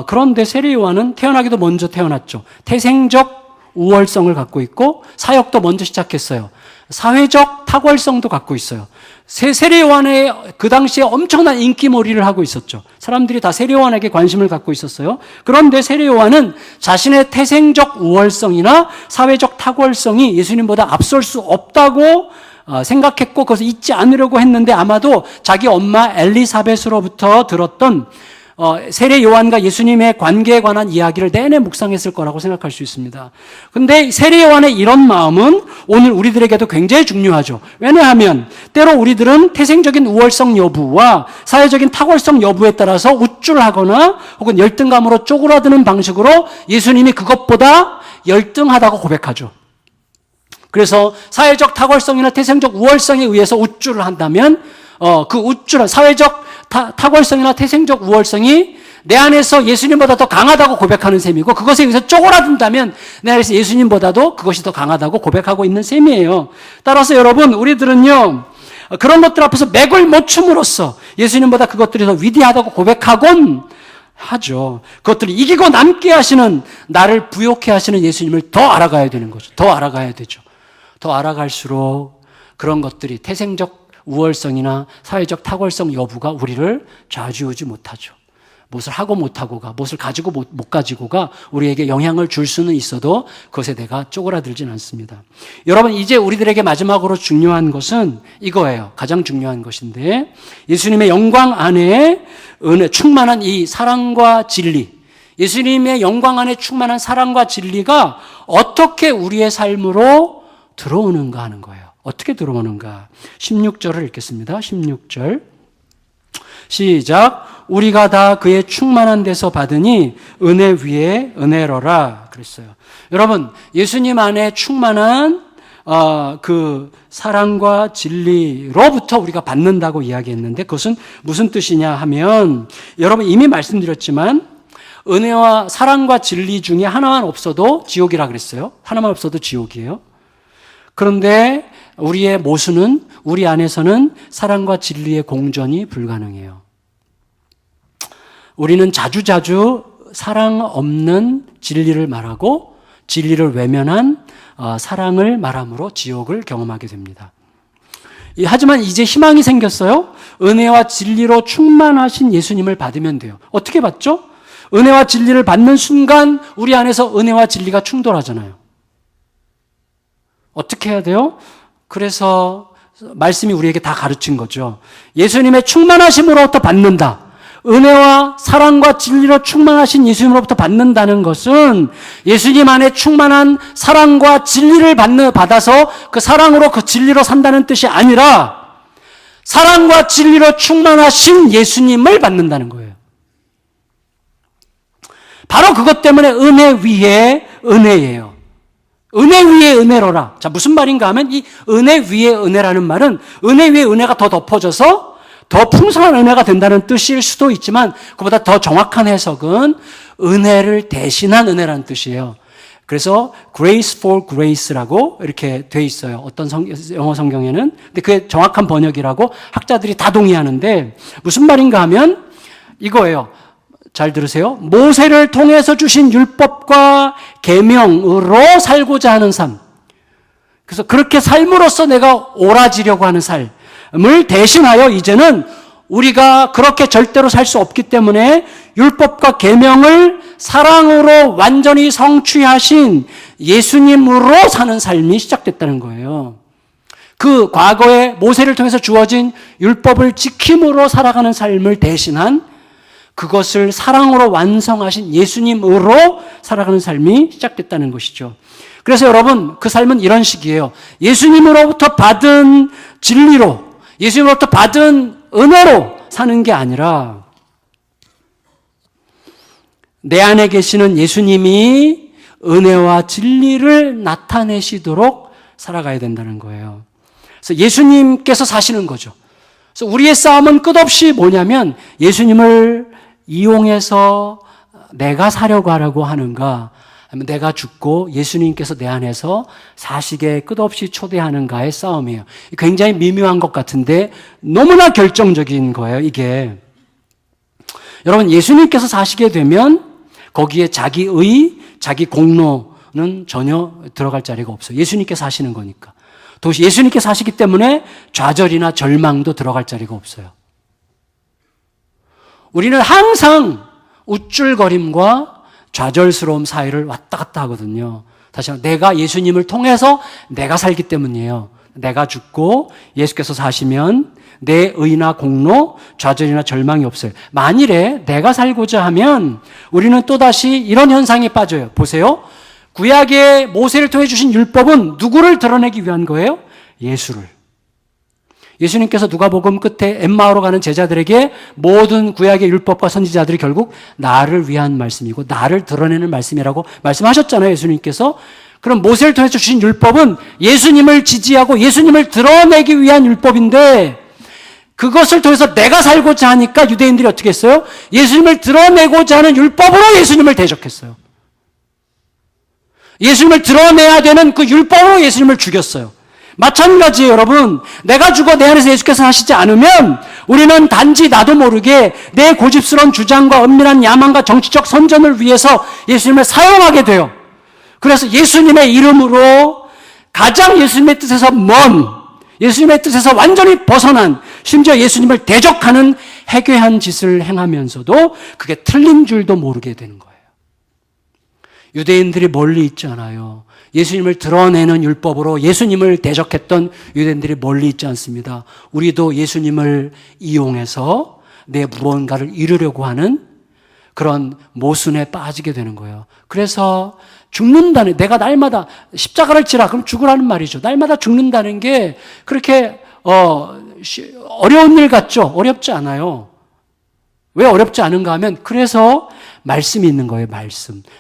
그런데 세례 요한은 태어나기도 먼저 태어났죠. 태생적 우월성을 갖고 있고 사역도 먼저 시작했어요. 사회적 탁월성도 갖고 있어요. 세례 요한의 그 당시에 엄청난 인기몰이를 하고 있었죠. 사람들이 다 세례 요한에게 관심을 갖고 있었어요. 그런데 세례 요한은 자신의 태생적 우월성이나 사회적 탁월성이 예수님보다 앞설 수 없다고 생각했고 그것을 잊지 않으려고 했는데 아마도 자기 엄마 엘리사벳으로부터 들었던 세례 요한과 예수님의 관계에 관한 이야기를 내내 묵상했을 거라고 생각할 수 있습니다. 근데 세례 요한의 이런 마음은 오늘 우리들에게도 굉장히 중요하죠. 왜냐하면 때로 우리들은 태생적인 우월성 여부와 사회적인 탁월성 여부에 따라서 우쭐하거나 혹은 열등감으로 쪼그라드는 방식으로 예수님이 그것보다 열등하다고 고백하죠. 그래서 사회적 탁월성이나 태생적 우월성에 의해서 우쭐을 한다면 그 우쭐한 사회적 탁월성이나 태생적 우월성이 내 안에서 예수님보다 더 강하다고 고백하는 셈이고 그것에 의해서 쪼그라든다면 내 안에서 예수님보다도 그것이 더 강하다고 고백하고 있는 셈이에요. 따라서 여러분, 우리들은요 그런 것들 앞에서 맥을 못 춤으로써 예수님보다 그것들이 더 위대하다고 고백하곤 하죠. 그것들을 이기고 남게 하시는, 나를 부욕해 하시는 예수님을 더 알아가야 되는 거죠. 더 알아가야 되죠. 더 알아갈수록 그런 것들이 태생적 우월성이나 사회적 탁월성 여부가 우리를 좌지우지 못하죠. 무엇을 하고 못하고가, 무엇을 가지고 못 가지고가 우리에게 영향을 줄 수는 있어도 그것에 내가 쪼그라들진 않습니다. 여러분, 이제 우리들에게 마지막으로 중요한 것은 이거예요. 가장 중요한 것인데, 예수님의 영광 안에 충만한 이 사랑과 진리, 예수님의 영광 안에 충만한 사랑과 진리가 어떻게 우리의 삶으로 들어오는가 하는 거예요. 어떻게 들어오는가? 16절을 읽겠습니다. 16절. 시작. 우리가 다 그의 충만한 데서 받으니 은혜 위에 은혜로라 그랬어요. 여러분, 예수님 안에 충만한 그 사랑과 진리로부터 우리가 받는다고 이야기했는데 그것은 무슨 뜻이냐 하면, 여러분 이미 말씀드렸지만 은혜와 사랑과 진리 중에 하나만 없어도 지옥이라 그랬어요. 하나만 없어도 지옥이에요. 그런데 우리의 모순은 우리 안에서는 사랑과 진리의 공존이 불가능해요. 우리는 자주자주 사랑 없는 진리를 말하고 진리를 외면한 사랑을 말함으로 지옥을 경험하게 됩니다. 하지만 이제 희망이 생겼어요. 은혜와 진리로 충만하신 예수님을 받으면 돼요. 어떻게 받죠? 은혜와 진리를 받는 순간 우리 안에서 은혜와 진리가 충돌하잖아요. 어떻게 해야 돼요? 그래서 말씀이 우리에게 다 가르친 거죠. 예수님의 충만하심으로부터 받는다. 은혜와 사랑과 진리로 충만하신 예수님으로부터 받는다는 것은 예수님 안에 충만한 사랑과 진리를 받아서 그 사랑으로 그 진리로 산다는 뜻이 아니라 사랑과 진리로 충만하신 예수님을 받는다는 거예요. 바로 그것 때문에 은혜 위에 은혜예요. 은혜 위에 은혜로라. 자, 무슨 말인가 하면 이 은혜 위에 은혜라는 말은 은혜 위에 은혜가 더 덮어져서 더 풍성한 은혜가 된다는 뜻일 수도 있지만 그보다 더 정확한 해석은 은혜를 대신한 은혜라는 뜻이에요. 그래서 grace for grace라고 이렇게 돼 있어요. 어떤 영어 성경에는. 근데 그게 정확한 번역이라고 학자들이 다 동의하는데 무슨 말인가 하면 이거예요. 잘 들으세요. 모세를 통해서 주신 율법과 계명으로 살고자 하는 삶. 그래서 그렇게 삶으로써 내가 옳아지려고 하는 삶을 대신하여 이제는 우리가 그렇게 절대로 살 수 없기 때문에 율법과 계명을 사랑으로 완전히 성취하신 예수님으로 사는 삶이 시작됐다는 거예요. 그 과거에 모세를 통해서 주어진 율법을 지킴으로 살아가는 삶을 대신한 그것을 사랑으로 완성하신 예수님으로 살아가는 삶이 시작됐다는 것이죠. 그래서 여러분, 그 삶은 이런 식이에요. 예수님으로부터 받은 진리로, 예수님으로부터 받은 은혜로 사는 게 아니라 내 안에 계시는 예수님이 은혜와 진리를 나타내시도록 살아가야 된다는 거예요. 그래서 예수님께서 사시는 거죠. 그래서 우리의 싸움은 끝없이 뭐냐면 예수님을 이용해서 내가 사려고 하라고 하는가, 아니면 내가 죽고 예수님께서 내 안에서 사시게 끝없이 초대하는가의 싸움이에요. 굉장히 미묘한 것 같은데 너무나 결정적인 거예요, 이게. 여러분, 예수님께서 사시게 되면 거기에 자기 의, 자기 공로는 전혀 들어갈 자리가 없어요. 예수님께서 하시는 거니까. 동시에 예수님께서 하시기 때문에 좌절이나 절망도 들어갈 자리가 없어요. 우리는 항상 우쭐거림과 좌절스러움 사이를 왔다 갔다 하거든요. 다시 한번 내가 예수님을 통해서 내가 살기 때문이에요. 내가 죽고 예수께서 사시면 내 의나 공로, 좌절이나 절망이 없어요. 만일에 내가 살고자 하면 우리는 또다시 이런 현상에 빠져요. 보세요. 구약의 모세를 통해 주신 율법은 누구를 드러내기 위한 거예요? 예수를. 예수님께서 누가복음 끝에 엠마오로 가는 제자들에게 모든 구약의 율법과 선지자들이 결국 나를 위한 말씀이고 나를 드러내는 말씀이라고 말씀하셨잖아요, 예수님께서. 그럼 모세를 통해서 주신 율법은 예수님을 지지하고 예수님을 드러내기 위한 율법인데 그것을 통해서 내가 살고자 하니까 유대인들이 어떻게 했어요? 예수님을 드러내고자 하는 율법으로 예수님을 대적했어요. 예수님을 드러내야 되는 그 율법으로 예수님을 죽였어요. 마찬가지예요, 여러분. 내가 죽어 내 안에서 예수께서 하시지 않으면 우리는 단지 나도 모르게 내 고집스러운 주장과 은밀한 야망과 정치적 선전을 위해서 예수님을 사용하게 돼요. 그래서 예수님의 이름으로 가장 예수님의 뜻에서 먼, 예수님의 뜻에서 완전히 벗어난, 심지어 예수님을 대적하는 해괴한 짓을 행하면서도 그게 틀린 줄도 모르게 되는 거예요. 유대인들이 멀리 있지 않아요. 예수님을 드러내는 율법으로 예수님을 대적했던 유대인들이 멀리 있지 않습니다. 우리도 예수님을 이용해서 내 무언가를 이루려고 하는 그런 모순에 빠지게 되는 거예요. 그래서 죽는다는, 내가 날마다 십자가를 지라, 그럼 죽으라는 말이죠. 날마다 죽는다는 게 그렇게 어려운 일 같죠? 어렵지 않아요. 왜 어렵지 않은가 하면 그래서 말씀이 있는 거예요.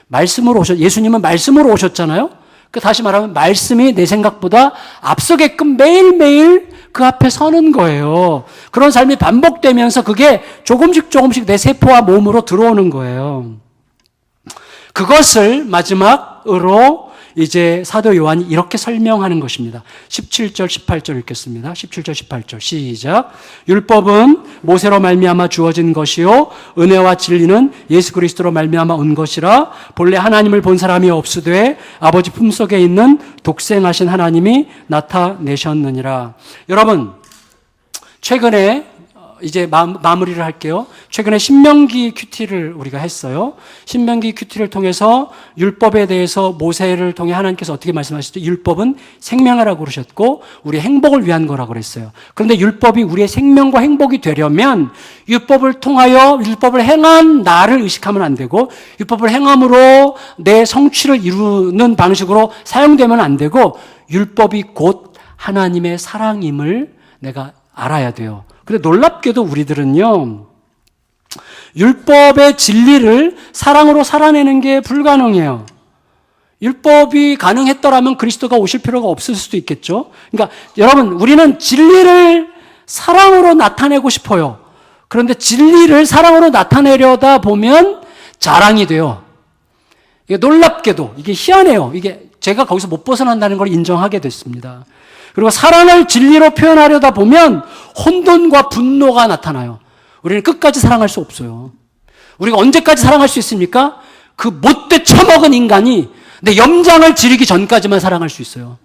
말씀으로 예수님은 말씀으로 오셨잖아요. 다시 말하면 말씀이 내 생각보다 앞서게끔 매일매일 그 앞에 서는 거예요. 그런 삶이 반복되면서 그게 조금씩 내 세포와 몸으로 들어오는 거예요. 그것을 마지막으로 이제 사도 요한이 이렇게 설명하는 것입니다. 17절, 18절 읽겠습니다. 17절, 18절 시작. 율법은 모세로 말미암아 주어진 것이요 은혜와 진리는 예수 그리스도로 말미암아 온 것이라. 본래 하나님을 본 사람이 없으되 아버지 품속에 있는 독생하신 하나님이 나타내셨느니라. 여러분, 최근에 이제 마무리를 할게요. 최근에 신명기 큐티를 우리가 했어요. 신명기 큐티를 통해서 율법에 대해서 모세를 통해 하나님께서 어떻게 말씀하셨죠? 율법은 생명이라고 그러셨고 우리의 행복을 위한 거라고 그랬어요. 그런데 율법이 우리의 생명과 행복이 되려면 율법을 통하여 율법을 행한 나를 의식하면 안 되고 율법을 행함으로 내 성취를 이루는 방식으로 사용되면 안 되고 율법이 곧 하나님의 사랑임을 내가 알아야 돼요. 근데 놀랍게도 우리들은요, 율법의 진리를 사랑으로 살아내는 게 불가능해요. 율법이 가능했더라면 그리스도가 오실 필요가 없을 수도 있겠죠. 그러니까 여러분, 우리는 진리를 사랑으로 나타내고 싶어요. 그런데 진리를 사랑으로 나타내려다 보면 자랑이 돼요. 이게 놀랍게도, 이게 희한해요. 이게 제가 거기서 못 벗어난다는 걸 인정하게 됐습니다. 그리고 사랑을 진리로 표현하려다 보면 혼돈과 분노가 나타나요. 우리는 끝까지 사랑할 수 없어요. 우리가 언제까지 사랑할 수 있습니까? 그 못돼 처먹은 인간이 내 염장을 지르기 전까지만 사랑할 수 있어요.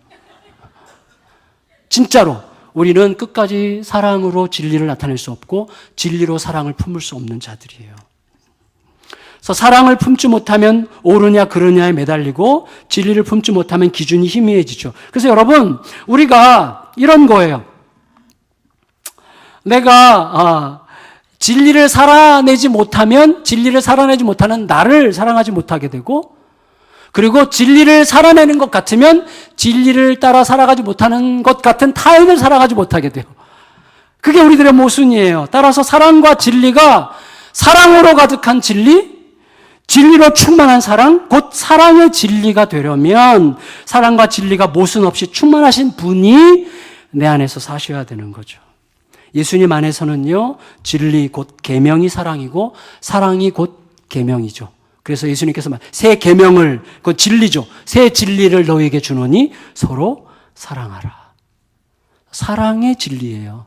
진짜로 우리는 끝까지 사랑으로 진리를 나타낼 수 없고 진리로 사랑을 품을 수 없는 자들이에요. 그래서 사랑을 품지 못하면 옳으냐 그르냐에 매달리고 진리를 품지 못하면 기준이 희미해지죠. 그래서 여러분, 우리가 이런 거예요. 내가 진리를 살아내지 못하면 진리를 살아내지 못하는 나를 사랑하지 못하게 되고, 그리고 진리를 살아내는 것 같으면 진리를 따라 살아가지 못하는 것 같은 타인을 살아가지 못하게 돼요. 그게 우리들의 모순이에요. 따라서 사랑과 진리가 사랑으로 가득한 진리, 진리로 충만한 사랑, 곧 사랑의 진리가 되려면 사랑과 진리가 모순 없이 충만하신 분이 내 안에서 사셔야 되는 거죠. 예수님 안에서는요, 진리 곧 계명이 사랑이고 사랑이 곧 계명이죠. 그래서 예수님께서 새 계명을, 그 진리죠. 새 진리를 너에게 주노니 서로 사랑하라. 사랑의 진리예요.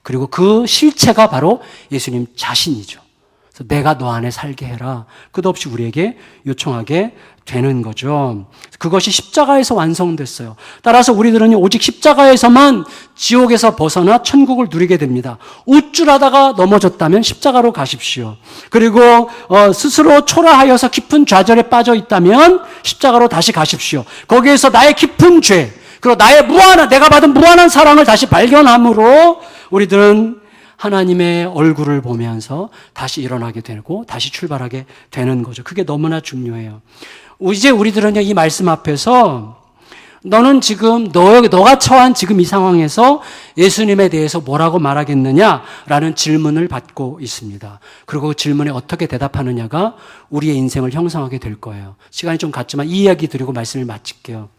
그리고 그 실체가 바로 예수님 자신이죠. 그래서 내가 너 안에 살게 해라. 끝없이 우리에게 요청하게 되는 거죠. 그것이 십자가에서 완성됐어요. 따라서 우리들은 오직 십자가에서만 지옥에서 벗어나 천국을 누리게 됩니다. 우쭐하다가 넘어졌다면 십자가로 가십시오. 그리고 스스로 초라하여서 깊은 좌절에 빠져 있다면 십자가로 다시 가십시오. 거기에서 나의 깊은 죄, 그리고 나의 내가 받은 무한한 사랑을 다시 발견함으로 우리들은 하나님의 얼굴을 보면서 다시 일어나게 되고 다시 출발하게 되는 거죠. 그게 너무나 중요해요. 이제 우리들은 이 말씀 앞에서 너는 지금 너가 처한 지금 이 상황에서 예수님에 대해서 뭐라고 말하겠느냐라는 질문을 받고 있습니다. 그리고 그 질문에 어떻게 대답하느냐가 우리의 인생을 형성하게 될 거예요. 시간이 좀 갔지만 이 이야기 드리고 말씀을 마칠게요.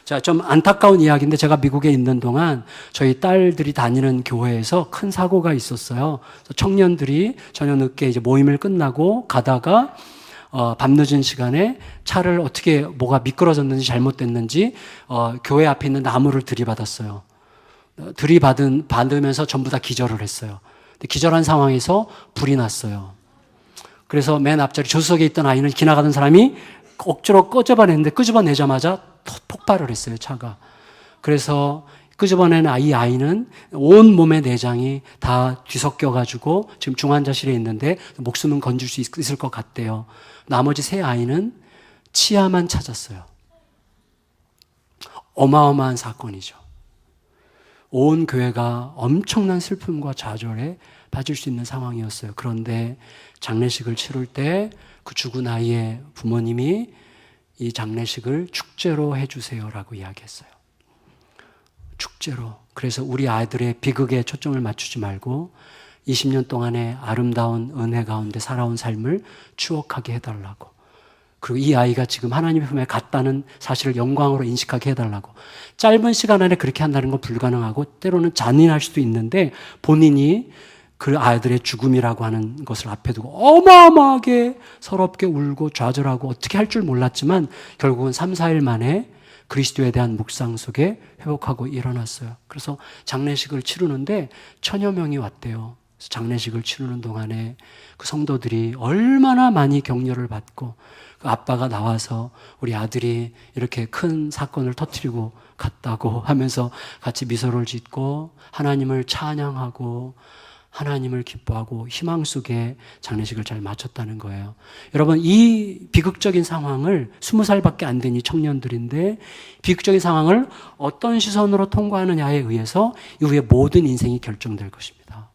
자, 좀 안타까운 이야기인데 제가 미국에 있는 동안 저희 딸들이 다니는 교회에서 큰 사고가 있었어요. 청년들이 저녁 늦게 이제 모임을 끝나고 가다가 밤늦은 시간에 차를 어떻게 뭐가 미끄러졌는지 잘못됐는지 교회 앞에 있는 나무를 들이받았어요. 받으면서 전부 다 기절을 했어요. 기절한 상황에서 불이 났어요. 그래서 맨 앞자리 조수석에 있던 아이는 지나가던 사람이 억지로 끄집어냈는데 끄집어내자마자 폭발을 했어요, 차가. 그래서 끄집어낸 이 아이는 온 몸의 내장이 다 뒤섞여가지고 지금 중환자실에 있는데 목숨은 건질 수 있을 것 같대요. 나머지 3아이는 치아만 찾았어요. 어마어마한 사건이죠. 온 교회가 엄청난 슬픔과 좌절에 빠질 수 있는 상황이었어요. 그런데 장례식을 치를 때 그 죽은 아이의 부모님이 이 장례식을 축제로 해주세요라고 이야기했어요. 축제로. 그래서 우리 아이들의 비극에 초점을 맞추지 말고 20년 동안의 아름다운 은혜 가운데 살아온 삶을 추억하게 해달라고. 그리고 이 아이가 지금 하나님의 품에 갔다는 사실을 영광으로 인식하게 해달라고. 짧은 시간 안에 그렇게 한다는 건 불가능하고 때로는 잔인할 수도 있는데 본인이 그 아이들의 죽음이라고 하는 것을 앞에 두고 어마어마하게 서럽게 울고 좌절하고 어떻게 할 줄 몰랐지만 결국은 3, 4일 만에 그리스도에 대한 묵상 속에 회복하고 일어났어요. 그래서 장례식을 치르는데 1000여 명이 왔대요. 그래서 장례식을 치르는 동안에 그 성도들이 얼마나 많이 격려를 받고 그 아빠가 나와서 우리 아들이 이렇게 큰 사건을 터뜨리고 갔다고 하면서 같이 미소를 짓고 하나님을 찬양하고 하나님을 기뻐하고 희망 속에 장례식을 잘 마쳤다는 거예요. 여러분, 이 비극적인 상황을 20살밖에 안 된 이 청년들인데 비극적인 상황을 어떤 시선으로 통과하느냐에 의해서 이후에 모든 인생이 결정될 것입니다.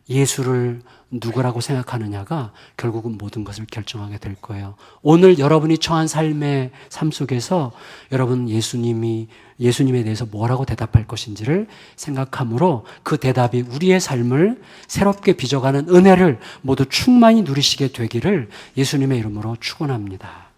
예수를 누구라고 생각하느냐가 결국은 모든 것을 결정하게 될 거예요. 오늘 여러분이 처한 삶의 삶 속에서 여러분 예수님에 대해서 뭐라고 대답할 것인지를 생각함으로 그 대답이 우리의 삶을 새롭게 빚어가는 은혜를 모두 충만히 누리시게 되기를 예수님의 이름으로 축원합니다.